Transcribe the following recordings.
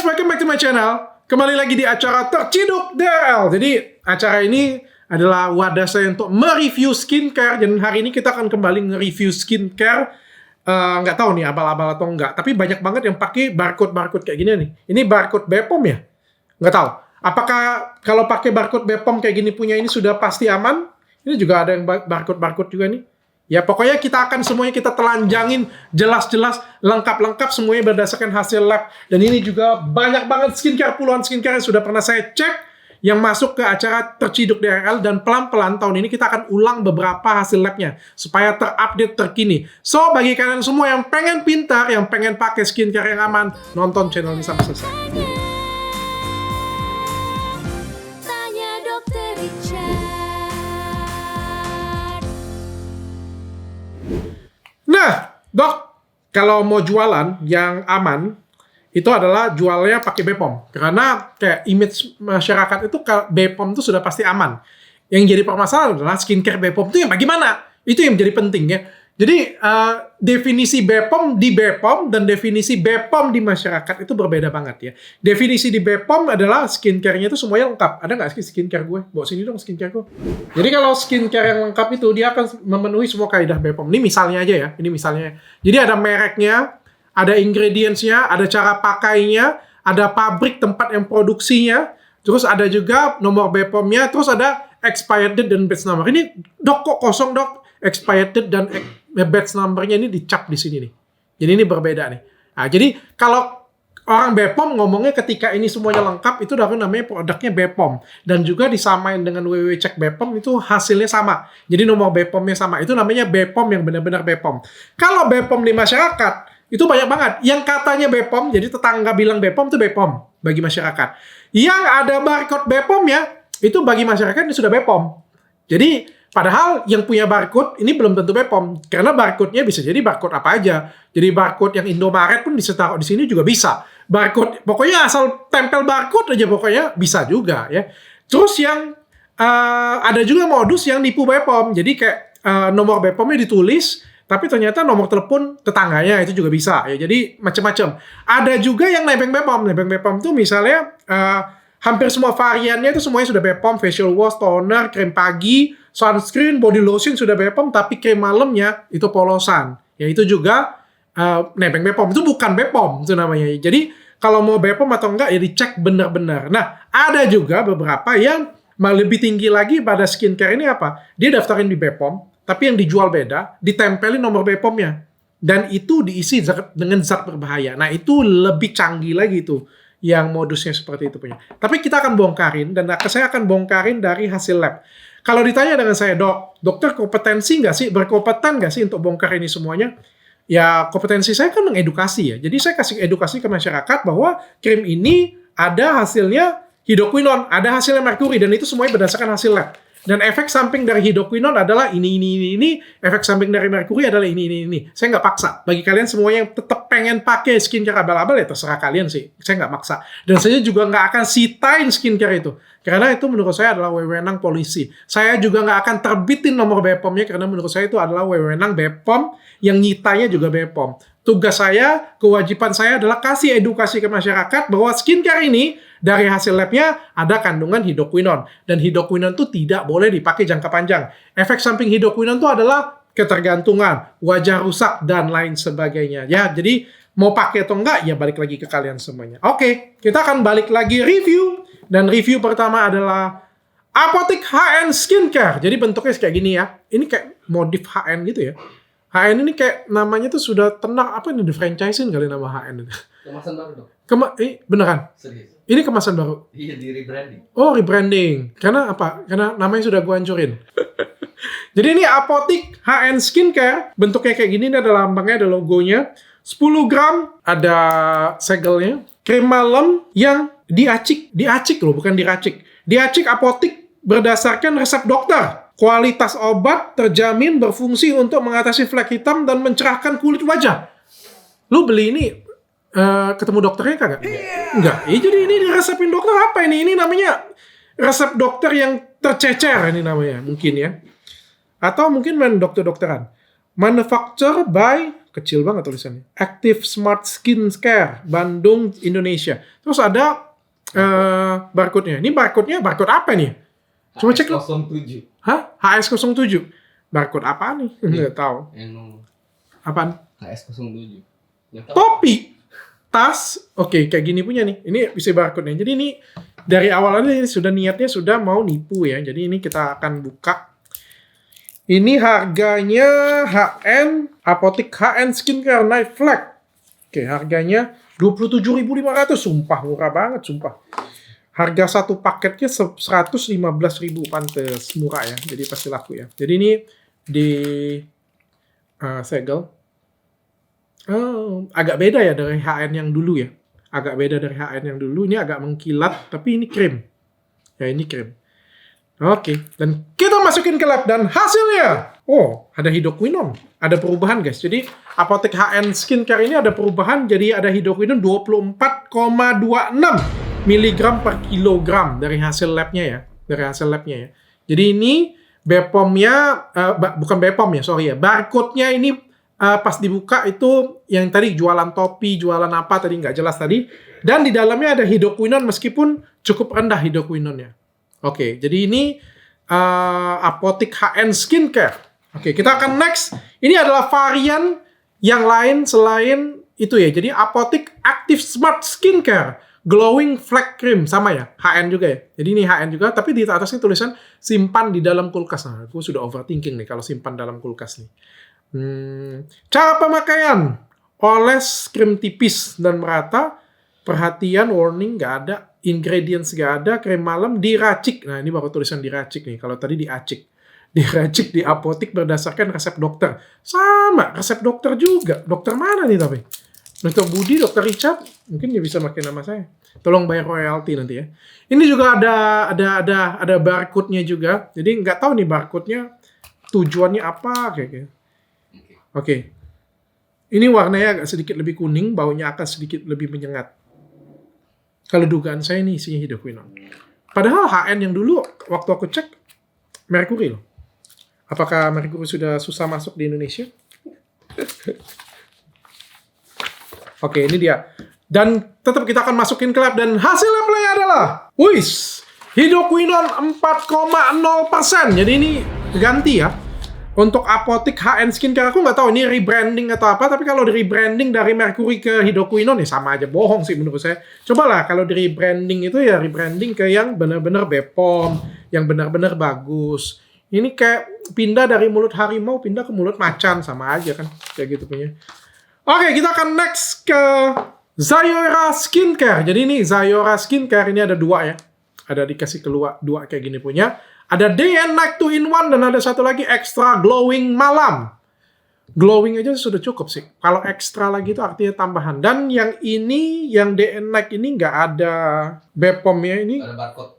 guys, welcome back to my channel. Kembali lagi di acara Terciduk DRL. Jadi acara ini adalah wadah saya untuk mereview skincare. Dan hari ini kita akan kembali nge-review skincare. Nggak tahu nih abal-abal atau enggak. Tapi banyak banget yang pakai barcode-barcode kayak gini nih. Ini barcode Bepom ya? Nggak tahu. Apakah kalau pakai barcode Bepom kayak gini punya ini sudah pasti aman? Ini juga ada yang barcode-barcode juga nih. Ya pokoknya kita akan semuanya kita telanjangin jelas-jelas, lengkap-lengkap semuanya berdasarkan hasil lab. Dan ini juga banyak banget skincare, puluhan skincare yang sudah pernah saya cek yang masuk ke acara Terciduk DRL. Dan pelan-pelan tahun ini kita akan ulang beberapa hasil labnya supaya terupdate terkini. So bagi kalian semua yang pengen pintar, yang pengen pakai skincare yang aman, nonton channel ini sampai selesai. Nah, dok, kalau mau jualan yang aman, itu adalah jualnya pakai Bepom. Karena kayak image masyarakat itu Bepom itu sudah pasti aman. Yang jadi permasalahan adalah skincare Bepom itu yang bagaimana? Itu yang menjadi penting ya. Jadi definisi Bepom di Bepom dan definisi Bepom di masyarakat itu berbeda banget ya. Definisi di Bepom adalah skincare-nya itu semuanya lengkap. Ada nggak sih skincare gue? Bawa sini dong skincare gue. Jadi kalau skincare yang lengkap itu dia akan memenuhi semua kaidah Bepom. Ini misalnya aja ya. Ini misalnya. Jadi ada mereknya, ada ingredients-nya, ada cara pakainya, ada pabrik tempat yang produksinya, terus ada juga nomor Bepom-nya, terus ada expired date dan batch number. Ini dok kok kosong dok? Expired date dan batch number-nya ini dicap di sini nih. Jadi ini berbeda nih. Nah, jadi kalau orang Bepom ngomongnya ketika ini semuanya lengkap, itu namanya produknya Bepom. Dan juga disamain dengan www.cek Bepom, itu hasilnya sama. Jadi nomor Bepom-nya sama. Itu namanya Bepom yang benar-benar Bepom. Kalau Bepom di masyarakat, itu banyak banget. Yang katanya Bepom, jadi tetangga bilang Bepom, itu Bepom bagi masyarakat. Yang ada barcode Bepom-nya, itu bagi masyarakat ini sudah Bepom. Jadi padahal yang punya barcode ini belum tentu Bepom, karena barcode-nya bisa jadi barcode apa aja. Jadi barcode yang Indomaret pun bisa taruh di sini juga bisa. Barcode, pokoknya asal tempel barcode aja pokoknya bisa juga ya. Terus yang ada juga modus yang nipu Bepom. Jadi kayak nomor Bepomnya ditulis, tapi ternyata nomor telepon tetangganya itu juga bisa ya. Jadi macam-macam. Ada juga yang nebeng Bepom. Nebeng Bepom tuh misalnya hampir semua variannya itu semuanya sudah Bepom, facial wash, toner, krim pagi, sunscreen, body lotion sudah Bepom, tapi krim malamnya itu polosan. Ya itu juga nebeng Bepom. Itu bukan Bepom itu namanya. Jadi kalau mau Bepom atau enggak ya dicek benar-benar. Nah, ada juga beberapa yang lebih tinggi lagi pada skincare ini apa? Dia daftarin di Bepom, tapi yang dijual beda, ditempelin nomor Bepomnya. Dan itu diisi dengan zat berbahaya. Nah, itu lebih canggih lagi tuh yang modusnya seperti itu punya. Tapi kita akan bongkarin, dan saya akan bongkarin dari hasil lab. Kalau ditanya dengan saya, dokter kompetensi nggak sih, berkompeten nggak sih untuk bongkar ini semuanya? Ya, kompetensi saya kan mengedukasi ya. Jadi saya kasih edukasi ke masyarakat bahwa krim ini ada hasilnya hidroquinone, ada hasilnya merkuri, dan itu semuanya berdasarkan hasil lab. Dan efek samping dari hidroquinone adalah ini. Efek samping dari merkuri adalah ini. Saya nggak paksa. Bagi kalian semua yang tetap pengen pakai skincare abal-abal, ya terserah kalian sih. Saya nggak maksa. Dan saya juga nggak akan sitain skincare itu. Karena itu menurut saya adalah wewenang polisi. Saya juga nggak akan terbitin nomor Bepomnya, karena menurut saya itu adalah wewenang Bepom, yang nyitanya juga Bepom. Tugas saya, kewajiban saya adalah kasih edukasi ke masyarakat bahwa skincare ini dari hasil labnya ada kandungan hidroquinone. Dan hidroquinone itu tidak boleh dipakai jangka panjang. Efek samping hidroquinone itu adalah ketergantungan, wajah rusak, dan lain sebagainya. Ya, jadi mau pakai atau enggak, ya balik lagi ke kalian semuanya. Oke, kita akan balik lagi review. Dan review pertama adalah Apotik HN Skincare. Jadi bentuknya kayak gini ya. Ini kayak modif HN gitu ya. HN ini kayak namanya tuh sudah tenang, apa ini, di-franchise-in kali nama HN itu. Kemasan baru dong. Beneran? Serius. Ini kemasan baru? Iya, di rebranding. Oh, rebranding. Karena apa? Karena namanya sudah gua hancurin. Jadi ini Apotik HN Skincare. Bentuknya kayak gini, ini ada lambangnya, ada logonya. 10 gram, ada segelnya. Krim malam yang diacik loh, bukan diracik. Diacik Apotik berdasarkan resep dokter. Kualitas obat terjamin berfungsi untuk mengatasi flek hitam dan mencerahkan kulit wajah. Lu beli ini ketemu dokternya kagak? Enggak. Ya, jadi ini diresepin dokter apa ini? Ini namanya resep dokter yang tercecer ini namanya mungkin ya. Atau mungkin dokter-dokteran. Manufactured by kecil banget tulisannya. Active Smart Skin Care, Bandung, Indonesia. Terus ada barcode-nya. Ini barcode-nya barcode apa nih? Coba cek. HS07. Hah? HS07. Barcode apa nih? Nggak tahu. Apaan? HS07. Topi, tas, oke kayak gini punya nih. Ini bisa barcode-nya. Jadi ini dari awalnya sudah niatnya sudah mau nipu ya. Jadi ini kita akan buka. Ini harganya HN Apotik HN Skincare Night Flag. Oke, harganya 27.500. Sumpah murah banget, sumpah. Harga satu paketnya 115.000, pantes murah ya. Jadi pasti laku ya. Jadi ini di segel. Agak beda ya dari HN yang dulu ya. Agak beda dari HN yang dulu. Ini agak mengkilat, tapi ini krim. Ya, ini krim. Oke, dan kita masukin ke lab dan hasilnya. Oh, ada hidroquinone. Ada perubahan guys. Jadi Apotek HN Skincare ini ada perubahan. Jadi ada hidroquinone 24,26 mg per kilogram dari hasil labnya ya. Dari hasil labnya ya. Jadi ini BPOM-nya, bukan BPOM ya, sorry ya. Barcode-nya ini pas dibuka itu yang tadi jualan topi, jualan apa tadi nggak jelas tadi. Dan di dalamnya ada hidroquinone meskipun cukup rendah hidroquinone-nya. Oke, jadi ini Apotek HN Skincare. Oke, kita akan next. Ini adalah varian yang lain selain itu ya. Jadi Apotek Active Smart Skincare Glowing Flag Cream. Sama ya, HN juga ya. Jadi ini HN juga, tapi di atasnya tulisan simpan di dalam kulkas. Nah, aku sudah overthinking nih kalau simpan dalam kulkas nih. Cara pemakaian. Oles krim tipis dan merata. Perhatian, warning, nggak ada. Ingredients nggak ada. Krim malam diracik. Nah, ini baru tulisan diracik nih. Kalau tadi diacik. Diracik di apotik berdasarkan resep dokter. Sama, resep dokter juga. Dokter mana nih tapi? Dokter Budi, Dokter Richard. Mungkin dia bisa pakai nama saya. Tolong bayar royalti nanti ya. Ini juga ada barcode-nya juga. Jadi nggak tahu nih barcode-nya tujuannya apa kayak gitu. Oke. Ini warnanya agak sedikit lebih kuning, baunya akan sedikit lebih menyengat. Kalau dugaan saya ini isinya hidroquinone. Padahal HN yang dulu waktu aku cek merkuri loh. Apakah merkuri sudah susah masuk di Indonesia? Oke, ini dia. Dan tetap kita akan masukin ke lab dan hasil labnya adalah hidroquinone 4,0%. Jadi ini ganti ya. Untuk Apotek HN Skincare, aku nggak tahu ini rebranding atau apa, tapi kalau di rebranding dari merkuri ke hidroquinone ya sama aja, bohong sih menurut saya. Cobalah kalau di rebranding itu ya rebranding ke yang benar-benar BPOM, yang benar-benar bagus. Ini kayak pindah dari mulut harimau pindah ke mulut macan, sama aja kan, kayak gitu punya. Oke, kita akan next ke Zayora Skincare. Jadi ini Zayora Skincare ini ada dua ya, ada dikasih keluar dua kayak gini punya. Ada Day and Night 2-in-1 dan ada satu lagi Extra Glowing Malam. Glowing aja sudah cukup sih. Kalau extra lagi itu artinya tambahan. Dan yang ini, yang Day and Night ini nggak ada BPOM-nya ini. Ada barcode.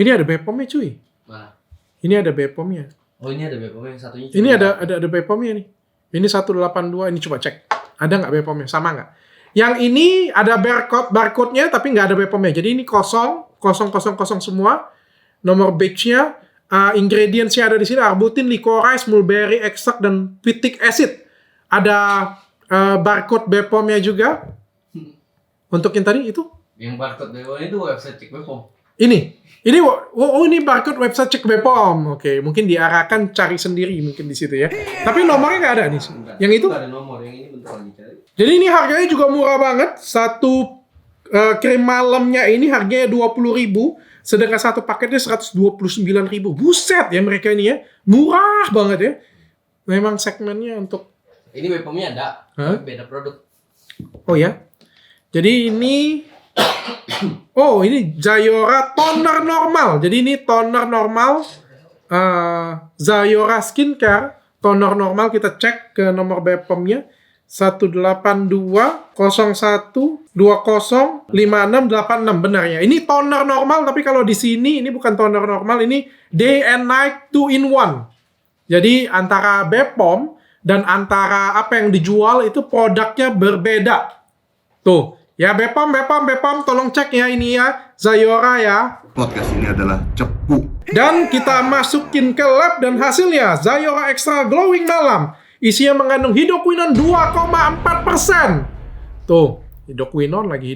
Ini ada BPOM-nya cuy. Mana? Ini ada BPOM-nya. Oh, ini ada BPOM-nya, yang satunya. Ini ada BPOM-nya nih. Ini 182, ini coba cek. Ada nggak BPOM-nya? Sama nggak? Yang ini ada barcode-nya tapi nggak ada BPOM-nya. Jadi ini kosong semua. Nomor batch-nya, ingredients-nya ada di sini, arbutin, licorice, mulberry extract, dan phytic acid. Ada barcode BPOM-nya juga. Untuk yang tadi itu? Yang barcode BPOM itu website cek BPOM. Ini barcode website cek BPOM. Oke, mungkin diarahkan cari sendiri mungkin di situ ya. Tapi nomornya nggak ada nih. Yang itu? Nggak ada nomor, yang ini bentar lagi cari. Jadi ini harganya juga murah banget. Satu krim malamnya ini harganya 20.000. Sedangkan satu paketnya 129.000. Buset ya mereka ini ya. Murah banget ya. Memang segmennya untuk... Ini BPOM-nya ada. Tapi beda produk. Oh ya. Jadi ini... ini Zayora toner normal. Jadi ini toner normal. Zayora Skincare. Toner normal kita cek ke nomor BPOM-nya. 18201205686 benar ya. Ini toner normal tapi kalau di sini ini bukan toner normal, ini Day and Night 2-in-1. Jadi antara BPOM dan antara apa yang dijual itu produknya berbeda. Tuh, ya BPOM tolong cek ya ini ya Zayora ya. Podcast ini adalah cepu. Dan kita masukin ke lab dan hasilnya Zayora Extra Glowing Malam. Isinya mengandung hidroquinone 2,4%. Tuh, hidroquinone lagi.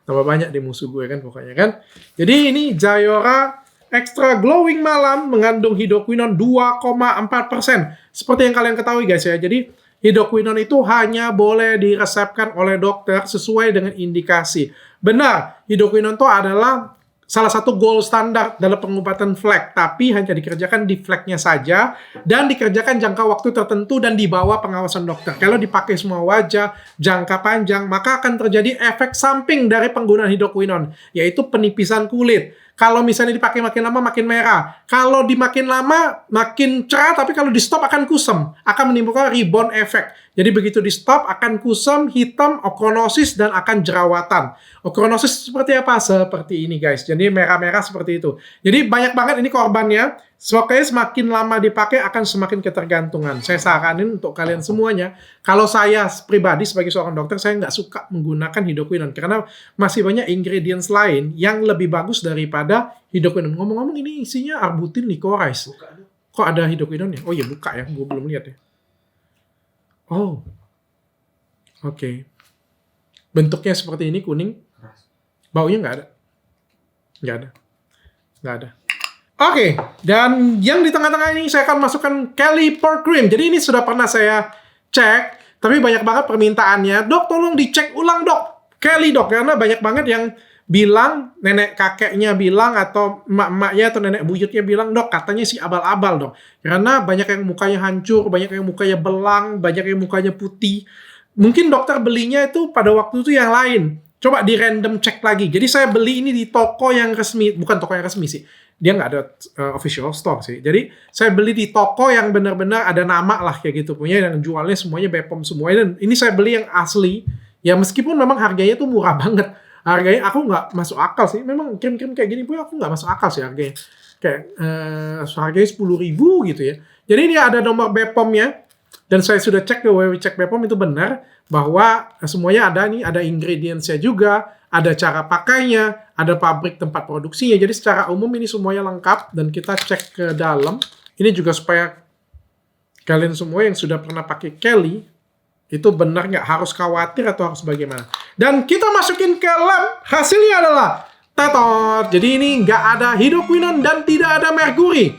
Tambah banyak di musuh gue kan pokoknya kan. Jadi ini Zayora Extra Glowing Malam mengandung hidroquinone 2,4%. Seperti yang kalian ketahui guys ya. Jadi hidroquinone itu hanya boleh diresepkan oleh dokter sesuai dengan indikasi. Benar, hidroquinone itu adalah salah satu gold standar dalam pengobatan flek, tapi hanya dikerjakan di fleknya saja dan dikerjakan jangka waktu tertentu dan di bawah pengawasan dokter. Kalau dipakai semua wajah jangka panjang, maka akan terjadi efek samping dari penggunaan hidroquinone, yaitu penipisan kulit. Kalau misalnya dipakai makin lama makin merah. Kalau dimakin lama makin cerah, tapi kalau di stop akan kusam. Akan menimbulkan rebound effect. Jadi begitu di stop akan kusam, hitam, ochronosis, dan akan jerawatan. Ochronosis seperti apa? Seperti ini guys. Jadi merah-merah seperti itu. Jadi banyak banget ini korbannya. Pokoknya semakin lama dipakai akan semakin ketergantungan. Saya saranin untuk kalian semuanya. Kalau saya pribadi sebagai seorang dokter, saya nggak suka menggunakan hidroquinone. Karena masih banyak ingredients lain yang lebih bagus daripada hidroquinone. Ngomong-ngomong ini isinya arbutin licorice. Kok ada hidroquinone ya? Oh iya buka ya, gue belum lihat ya. Oh, oke. Bentuknya seperti ini, kuning. Baunya nggak ada. Nggak ada. Oke, dan yang di tengah-tengah ini saya akan masukkan Kelly Pore Cream. Jadi ini sudah pernah saya cek, tapi banyak banget permintaannya. Dok, tolong dicek ulang dok. Kelly dok, karena banyak banget yang bilang, nenek kakeknya bilang, atau emak-emaknya atau nenek buyutnya bilang, dok katanya si abal-abal dok. Karena banyak yang mukanya hancur, banyak yang mukanya belang, banyak yang mukanya putih. Mungkin dokter belinya itu pada waktu itu yang lain. Coba di random cek lagi. Jadi saya beli ini di toko yang resmi, bukan toko yang resmi sih. Dia nggak ada official store sih. Jadi saya beli di toko yang benar-benar ada nama lah kayak gitu. Punya yang jualnya semuanya Bepom semuanya. Dan ini saya beli yang asli. Ya meskipun memang harganya tuh murah banget. Harganya aku nggak masuk akal sih. Memang krim-krim kayak gini pun aku nggak masuk akal sih harganya. Kayak harganya 10.000 gitu ya. Jadi ini ada nomor Bepomnya. Dan saya sudah cek ke www.cek Bepom itu benar bahwa semuanya ada nih, ada ingredients-nya juga, ada cara pakainya, ada pabrik tempat produksinya. Jadi secara umum ini semuanya lengkap dan kita cek ke dalam. Ini juga supaya kalian semua yang sudah pernah pakai Kelly itu benar nggak harus khawatir atau harus bagaimana. Dan kita masukin ke lab, hasilnya adalah tetot. Jadi ini nggak ada hidroquinone dan tidak ada merkuri.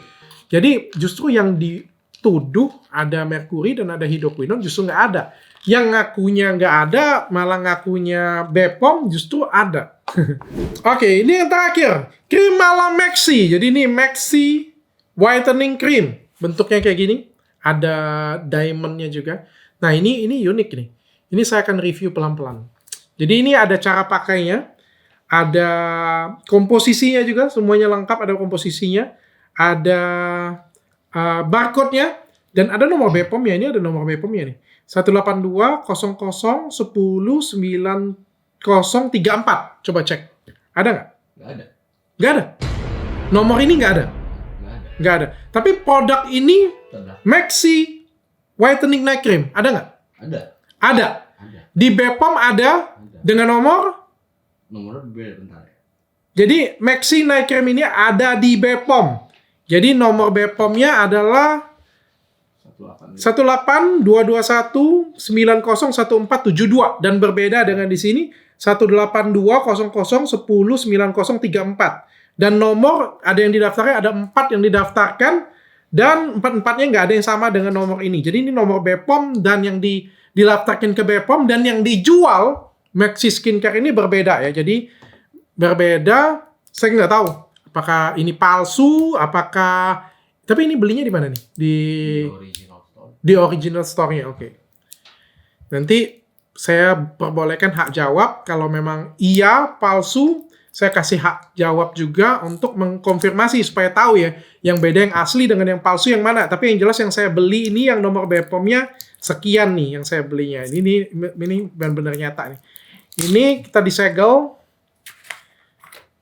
Jadi justru yang dituduh ada merkuri dan ada hidroquinone justru nggak ada. Yang ngakunya nggak ada, malah ngakunya Bepom justru ada. Oke, ini yang terakhir. Krim malam Maxi. Jadi ini Maxi Whitening Cream. Bentuknya kayak gini. Ada diamondnya juga. Nah, ini unik nih. Ini saya akan review pelan-pelan. Jadi ini ada cara pakainya. Ada komposisinya juga. Semuanya lengkap, ada komposisinya. Ada barcode-nya. Dan ada nomor Bepomnya. Ini ada nomor Bepomnya nih. 182 00 10 9034. Coba cek. Ada nggak? Nggak ada. Nggak ada. Nomor ini nggak ada. Nggak ada. Tapi produk ini Maxi Whitening Night Cream. Ada nggak? Ada. Ada. Di Bepom ada. Dengan nomor? Nomornya beda bentar ya. Jadi Maxi Night Cream ini ada di Bepom. Jadi nomor Bepomnya adalah 18221 901472 dan berbeda dengan di sini 18200 10 9034 dan nomor ada yang didaftarkan, ada 4 yang didaftarkan dan 4-4-nya nggak ada yang sama dengan nomor ini. Jadi ini nomor Bepom dan yang didaftarkan ke Bepom dan yang dijual Maxi Skincare ini berbeda ya. Jadi berbeda, saya nggak tahu apakah ini palsu, apakah, tapi ini belinya di mana nih? Di original store-nya, oke. Nanti saya perbolehkan hak jawab. Kalau memang iya, palsu, saya kasih hak jawab juga untuk mengkonfirmasi supaya tahu ya, yang beda yang asli dengan yang palsu yang mana. Tapi yang jelas yang saya beli ini, yang nomor Bepomnya sekian nih yang saya belinya. Ini benar-benar nyata nih. Ini kita disegel.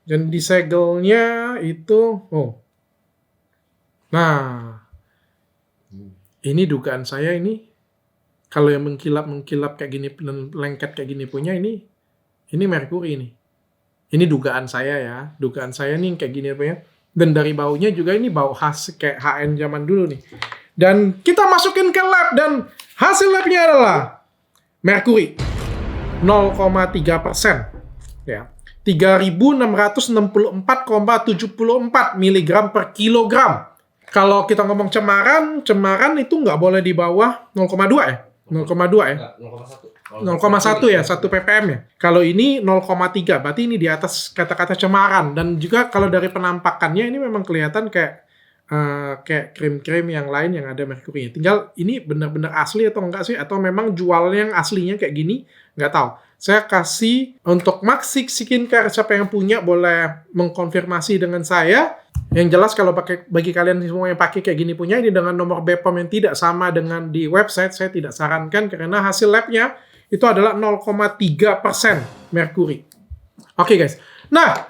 Dan disegelnya itu, nah, ini dugaan saya ini, kalau yang mengkilap kayak gini, lengket kayak gini punya ini merkuri ini. Ini dugaan saya ya, dugaan saya nih kayak gini punya. Dan dari baunya juga ini bau khas kayak HN zaman dulu nih. Dan kita masukin ke lab dan hasil labnya adalah merkuri 0,3%. Ya. 3.664,74 mg per kilogram. Kalau kita ngomong cemaran itu nggak boleh di bawah 0,2 ya? 0,2 ya? 0,1 ya, 1 ppm ya. Kalau ini 0,3, berarti ini di atas kata-kata cemaran. Dan juga kalau dari penampakannya ini memang kelihatan kayak krim-krim yang lain yang ada merkurinya. Tinggal ini benar-benar asli atau enggak sih? Atau memang jualnya yang aslinya kayak gini? Nggak tahu. Saya kasih untuk Maxix Skincare, siapa yang punya boleh mengkonfirmasi dengan saya. Yang jelas kalau bagi kalian semua yang pakai kayak gini punya ini dengan nomor BPOM yang tidak sama dengan di website, saya tidak sarankan karena hasil labnya itu adalah 0,3% merkuri. Oke guys. Nah,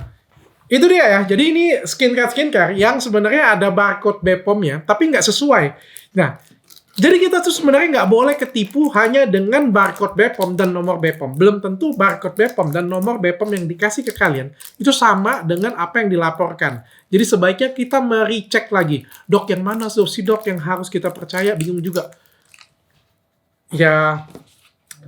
itu dia ya. Jadi ini skincare yang sebenarnya ada barcode BPOM-nya, tapi nggak sesuai. Nah, jadi kita tuh sebenarnya nggak boleh ketipu hanya dengan barcode BPOM dan nomor BPOM. Belum tentu barcode BPOM dan nomor BPOM yang dikasih ke kalian itu sama dengan apa yang dilaporkan. Jadi sebaiknya kita merecek lagi. Dok, yang mana sih dok yang harus kita percaya? Bingung juga. Ya,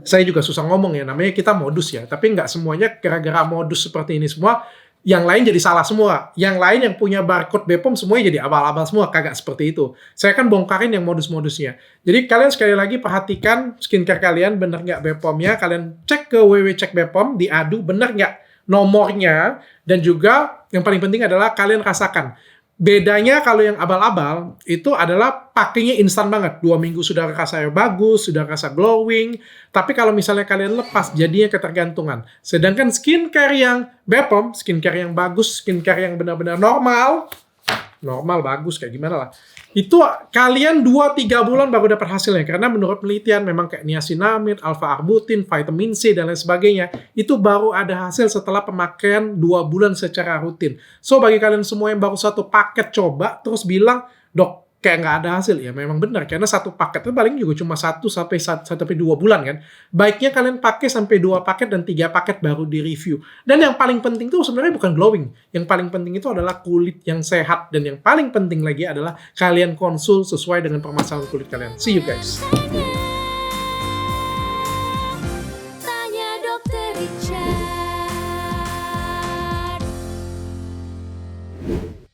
saya juga susah ngomong ya. Namanya kita modus ya. Tapi nggak semuanya gara-gara modus seperti ini semua. Yang lain jadi salah semua. Yang lain yang punya barcode BPOM semuanya jadi abal-abal semua. Kagak seperti itu. Saya kan bongkarin yang modus-modusnya. Jadi kalian sekali lagi perhatikan skincare kalian bener nggak BPOM-nya. Kalian cek ke www.cek BPOM, diadu bener nggak nomornya. Dan juga yang paling penting adalah kalian rasakan. Bedanya kalau yang abal-abal itu adalah pakainya instan banget. 2 minggu sudah rasa bagus, sudah rasa glowing. Tapi kalau misalnya kalian lepas, jadinya ketergantungan. Sedangkan skincare yang BPOM, skincare yang bagus, skincare yang benar-benar normal, bagus, kayak gimana lah. Itu kalian 2-3 bulan baru dapat hasilnya. Karena menurut penelitian memang kayak niacinamide, alpha-arbutin, vitamin C, dan lain sebagainya. Itu baru ada hasil setelah pemakaian 2 bulan secara rutin. So, bagi kalian semua yang baru 1 paket coba, terus bilang, dok, kayak nggak ada hasil. Ya memang benar. Karena 1 paket itu paling juga cuma 1-2 bulan kan. Baiknya kalian pakai sampai 2 paket dan 3 paket baru di review. Dan yang paling penting itu sebenarnya bukan glowing. Yang paling penting itu adalah kulit yang sehat. Dan yang paling penting lagi adalah kalian konsul sesuai dengan permasalahan kulit kalian. See you guys.